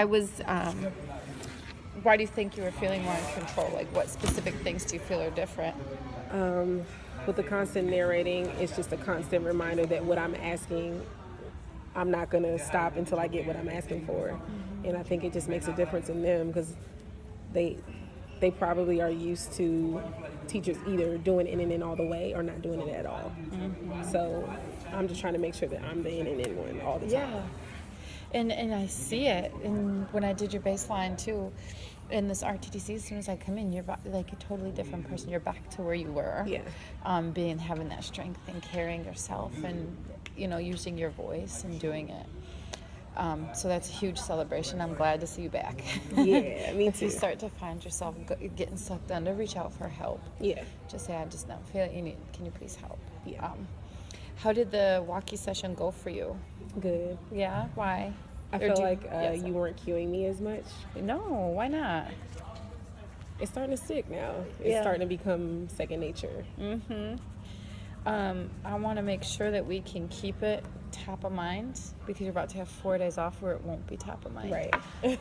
Why do you think you were feeling more in control? Like, what specific things do you feel are different? With the constant narrating, it's just a constant reminder that what I'm asking, I'm not going to stop until I get what I'm asking for. And I think it just makes a difference in them because they probably are used to teachers either doing in and in all the way or not doing it at all. So I'm just trying to make sure that I'm the in and in one all the time. Yeah. And I see it. And when I did your baseline too, in this RTTC, as soon as I come in, you're like a totally different person. You're back to where you were. Yeah. Having that strength and carrying yourself and, using your voice and doing it. So that's a huge celebration. I'm glad to see you back. Yeah, me If too. you start to find yourself getting sucked under, reach out for help. Yeah. Just say, I just not feel it. Can you please help? Yeah. How did the walkie session go for you? Good. Yeah? Why? I feel like you weren't cueing me as much. No, why not? It's starting to stick now. It's starting to become second nature. I want to make sure that we can keep it top of mind because you're about to have 4 days off where it won't be top of mind. Right.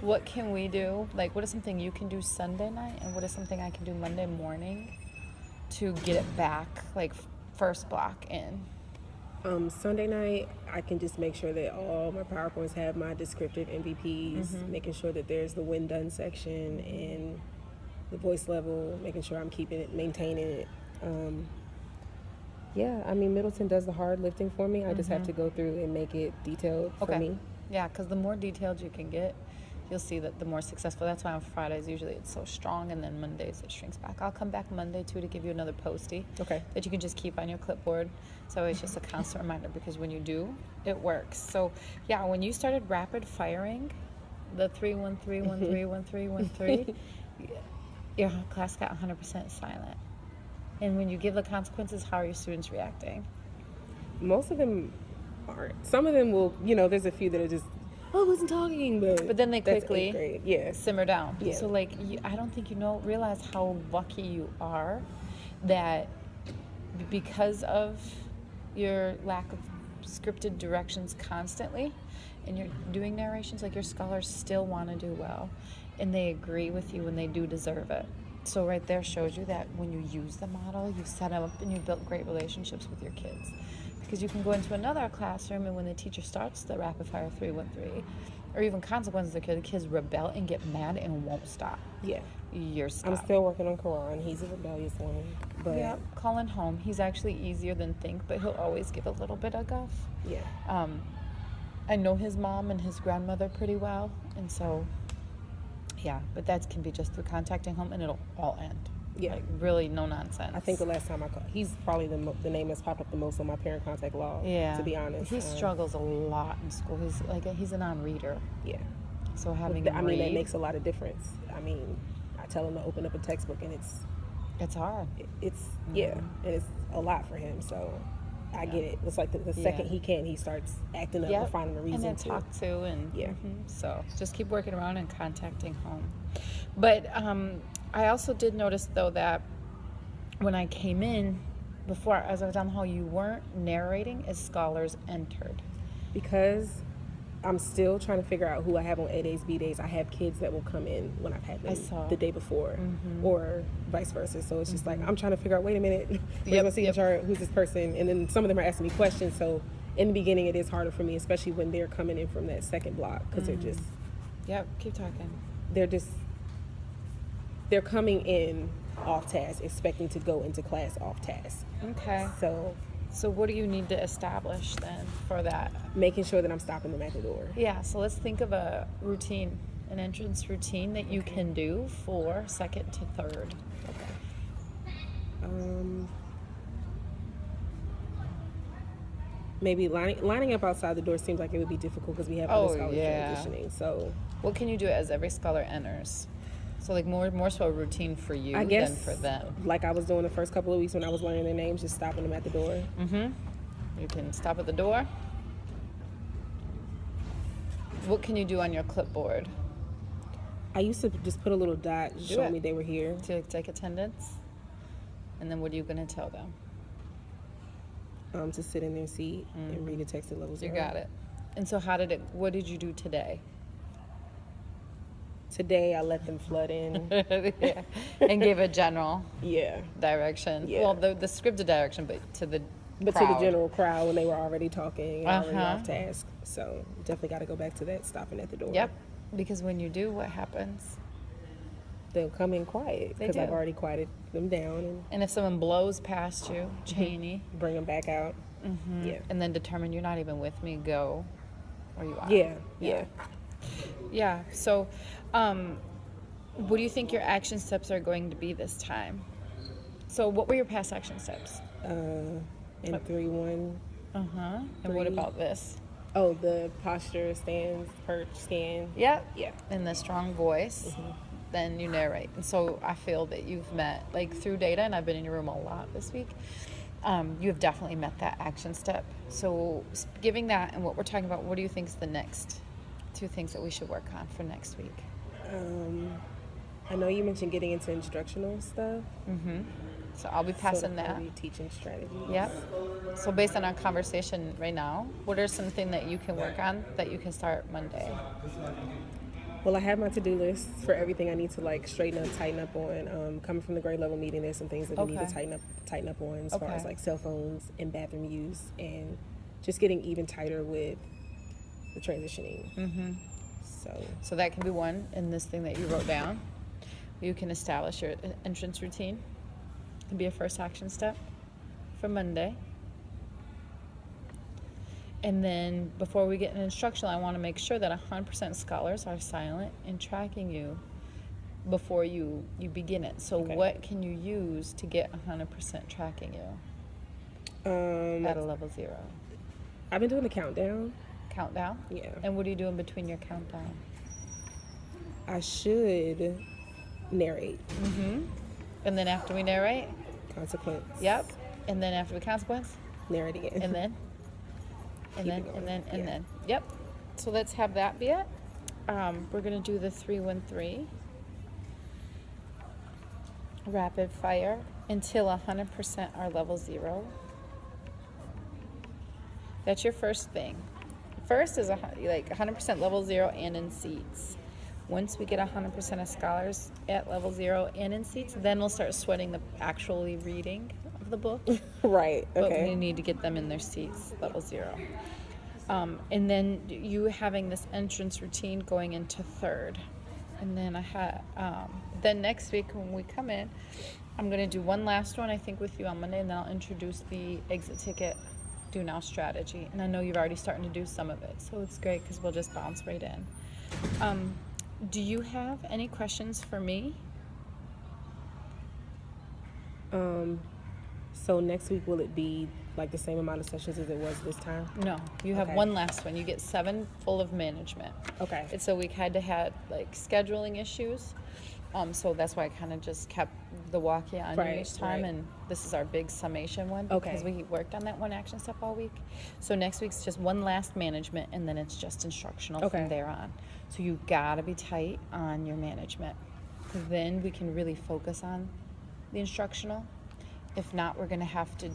What can we do? Like, what is something you can do Sunday night and what is something I can do Monday morning to get it back, like, first block in? Sunday night, I can just make sure that all my PowerPoints have my descriptive MVPs, making sure that there's the when done section and the voice level, making sure I'm keeping it, maintaining it. Middleton does the hard lifting for me. I just have to go through and make it detailed for me. Yeah, because the more detailed you can get, you'll see that the more successful. That's why on Fridays usually it's so strong, and then Mondays it shrinks back. I'll come back Monday too to give you another postie that you can just keep on your clipboard. So it's just a constant reminder because when you do, it works. So yeah, when you started rapid firing the 313131313, your class got 100% silent. And when you give the consequences, how are your students reacting? Most of them aren't. Some of them will, there's a few that are just, I wasn't talking, but then they quickly simmer down. Yeah. So I don't think realize how lucky you are that because of your lack of scripted directions constantly and you're doing narrations, like your scholars still want to do well and they agree with you and they do deserve it. So right there shows you that when you use the model, you set them up and you built great relationships with your kids. Because you can go into another classroom and when the teacher starts the rapid fire 313 or even consequences, the kids rebel and get mad and won't stop. Yeah. You're stuck. I'm still working on Quran. He's a rebellious one. But yeah, calling home. He's actually easier than think, but he'll always give a little bit of guff. Yeah. I know his mom and his grandmother pretty well, and so yeah, but that can be just through contacting home and it'll all end. Yeah. Like, really no nonsense. I think the last time I called, he's probably the name that's popped up the most on my parent contact log, to be honest. He struggles a lot in school. He's a non-reader. Yeah. So having that makes a lot of difference. I tell him to open up a textbook and it's hard. It's and it's a lot for him, so I get it. It's like the second he can, he starts acting up or finding a reason and to talk to and yeah. So just keep working around and contacting home. But I also did notice though that when I came in before, as I was down the hall, you weren't narrating as scholars entered. Because I'm still trying to figure out who I have on A days, B days. I have kids that will come in when I've had them the day before, or vice versa. So it's just like I'm trying to figure out. Wait a minute, where's my signature? Who's this person? And then some of them are asking me questions. So in the beginning, it is harder for me, especially when they're coming in from that second block because they're just. Yep, keep talking. They're coming in off task, expecting to go into class off task. Okay. So what do you need to establish then for that? Making sure that I'm stopping them at the door. Yeah, so let's think of a routine, an entrance routine that you can do for second to third. Okay. Maybe lining up outside the door seems like it would be difficult because we have other scholars transitioning. So what can you do as every scholar enters? So like more so a routine for you than for them. Like I was doing the first couple of weeks when I was learning their names, just stopping them at the door. You can stop at the door. What can you do on your clipboard? I used to just put a little dot showing me they were here. To take attendance? And then what are you going to tell them? To sit in their seat and read the texted levels. You got it. And so what did you do today? Today I let them flood in. Yeah. And give a general Yeah. direction. Yeah. Well, the scripted direction, but to the But crowd. to the general crowd when they were already talking and already Uh-huh. off task. So definitely got to go back to that, stopping at the door. Yep. Because when you do, what happens? They'll come in quiet They because I've do. already quieted them down And if someone blows past you, Cheney, and bring them back out. Yeah. and then determine you're not even with me, go where you are. Yeah. Yeah. So, what do you think your action steps are going to be this time? So, what were your past action steps? And 3-1. And what about this? Oh, the posture, stands, perch, stand. Yep. Yeah. And the strong voice. Then you narrate. And so I feel that you've met, like through data, and I've been in your room a lot this week, you have definitely met that action step. So giving that and what we're talking about, what do you think is the next 2 things that we should work on for next week? I know you mentioned getting into instructional stuff. So I'll be passing that. Teaching strategies. Yep. So based on our conversation right now, what are something that you can work on that you can start Monday? Well, I have my to-do list for everything I need to like straighten up, tighten up on. Coming from the grade level meeting, there's some things that we need to tighten up on as far as like cell phones and bathroom use, and just getting even tighter with the transitioning. So that can be one in this thing that you wrote down. You can establish your entrance routine. It can be a first action step for Monday. And then before we get into instructional, I want to make sure that 100% scholars are silent and tracking you before you begin it. So what can you use to get 100% tracking you at a level 0? I've been doing the countdown. Countdown? Yeah. And what are you doing between your countdown? I should narrate. And then after we narrate? Consequence. Yep. And then after the consequence? Narrate again. And then? And then, and then, and then. Yep. So let's have that be it. We're going to do the 313 rapid fire until 100% are level 0. That's your first thing. First is like 100% level 0 and in seats. Once we get 100% of scholars at level 0 and in seats, then we'll start sweating the actually reading of the book. Right. But Okay. we need to get them in their seats, level 0. And then you having this entrance routine going into 3rd. And then then next week when we come in, I'm going to do one last one, I think, with you on Monday, and then I'll introduce the exit ticket do now strategy. And I know you're already starting to do some of it, so it's great because we'll just bounce right in. Do you have any questions for me? So next week, will it be like the same amount of sessions as it was this time? No, you have Okay. one last one. You get 7 full of management. Okay. It's a week had like scheduling issues. So that's why I kind of just kept the walkie on you each time. Right. And this is our big summation one Okay. because we worked on that one action step all week. So next week's just one last management, and then it's just instructional Okay. from there on. So you gotta be tight on your management, because then we can really focus on the instructional. If not, we're gonna have to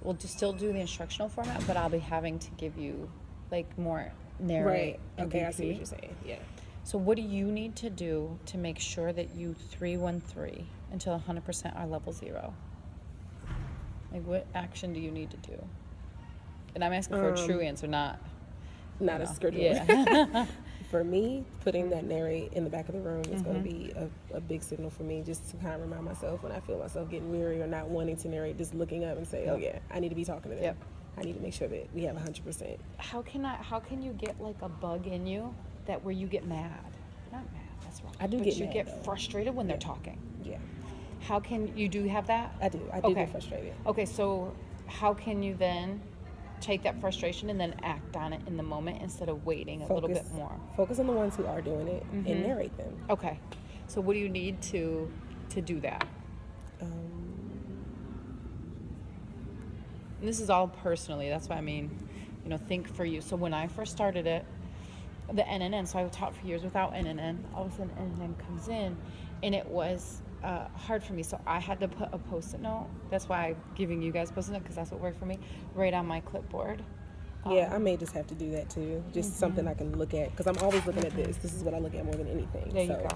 we'll just still do the instructional format, but I'll be having to give you like more narrate. Right. and Okay, I see what repeat. you're saying. Yeah. So what do you need to do to make sure that you 313 until 100% are level 0? Like, what action do you need to do? And I'm asking for a true answer, not Not a scripted. yeah. For me, putting that narrate in the back of the room is going to be a big signal for me, just to kind of remind myself when I feel myself getting weary or not wanting to narrate, just looking up and say, oh yeah, I need to be talking to them. Yep. I need to make sure that we have 100%. How can you get like a bug in you that where you get mad? Not mad, that's wrong. I do but get you mad, get though. frustrated when they're talking. Yeah, How can you do have that? I do. I do get frustrated. Okay, so how can you then take that frustration and then act on it in the moment instead of waiting a little bit more? Focus on the ones who are doing it and narrate them. Okay. So what do you need to do that? And this is all personally. That's what I mean. Think for you. So when I first started it, the NNN, so I taught for years without NNN. All of a sudden NNN comes in, and it was hard for me. So I had to put a Post-it note. That's why I'm giving you guys Post-it note, because that's what worked for me, right on my clipboard. Yeah, I may just have to do that too. Just something I can look at, because I'm always looking at this. This is what I look at more than anything. There you So go.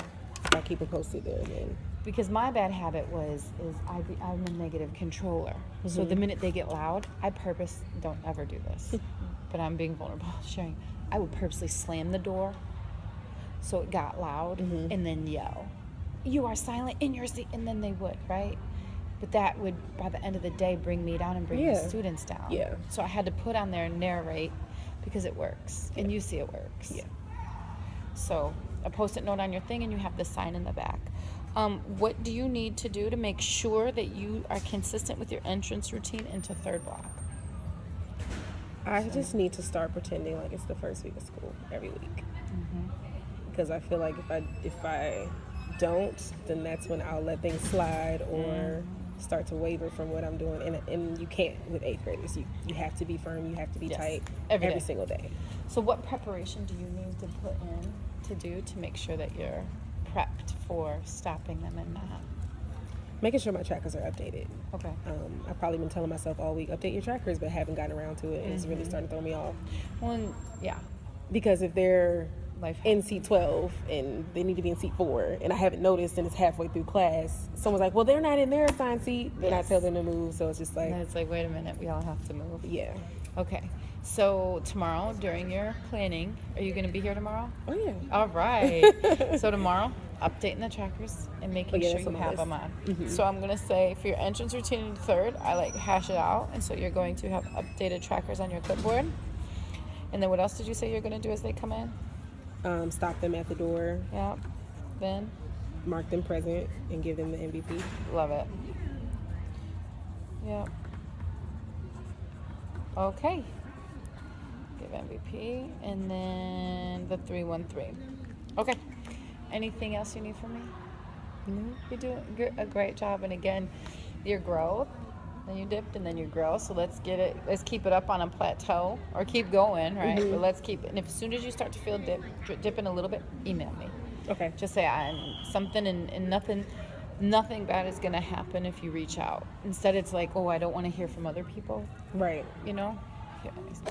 if I keep it posted there, then Because my bad habit I'm a negative controller. So the minute they get loud, I don't ever do this, but I'm being vulnerable sharing. I would purposely slam the door so it got loud and then yell, "You are silent in your seat," and then they would, right? But that would, by the end of the day, bring me down and bring the students down. Yeah. So I had to put on there narrate because it works, and you see it works. Yeah. So a post-it note on your thing, and you have the sign in the back. What do you need to do to make sure that you are consistent with your entrance routine into third block? I just need to start pretending like it's the first week of school every week. Because I feel like if I don't, then that's when I'll let things slide or start to waver from what I'm doing. And you can't with 8th graders. You have to be firm. You have to be tight every single day. So what preparation do you need to put in to do to make sure that you're prepped for stopping them in that? Making sure my trackers are updated. Okay. I've probably been telling myself all week, update your trackers, but haven't gotten around to it, and it's really starting to throw me off. Well, yeah. Because if they're Life in seat 12 and they need to be in seat 4 and I haven't noticed and it's halfway through class, someone's like, well, they're not in their assigned seat, then I tell them to move. So it's just like, And it's like, wait a minute, we all have to move. yeah. Okay. So tomorrow, during your planning, are you going to be here tomorrow? Oh, yeah. All right. So tomorrow, updating the trackers and making sure you have them on. So I'm going to say for your entrance routine in third, I hash it out. And so you're going to have updated trackers on your clipboard. And then what else did you say you're going to do as they come in? Stop them at the door, Yeah. Then? mark them present, and give them the MVP. Love it. Yeah. Okay. Give MVP. And then the 313. Okay. Anything else you need from me? No. You're doing a great job. And again, your growth, then you dipped and then you grow. So let's keep it up on a plateau or keep going, right? But let's keep it. And if as soon as you start to feel dipping a little bit, email me. Okay. Just say I'm something and nothing bad is going to happen if you reach out. Instead, it's like, oh, I don't want to hear from other people, Right. you know? Yeah.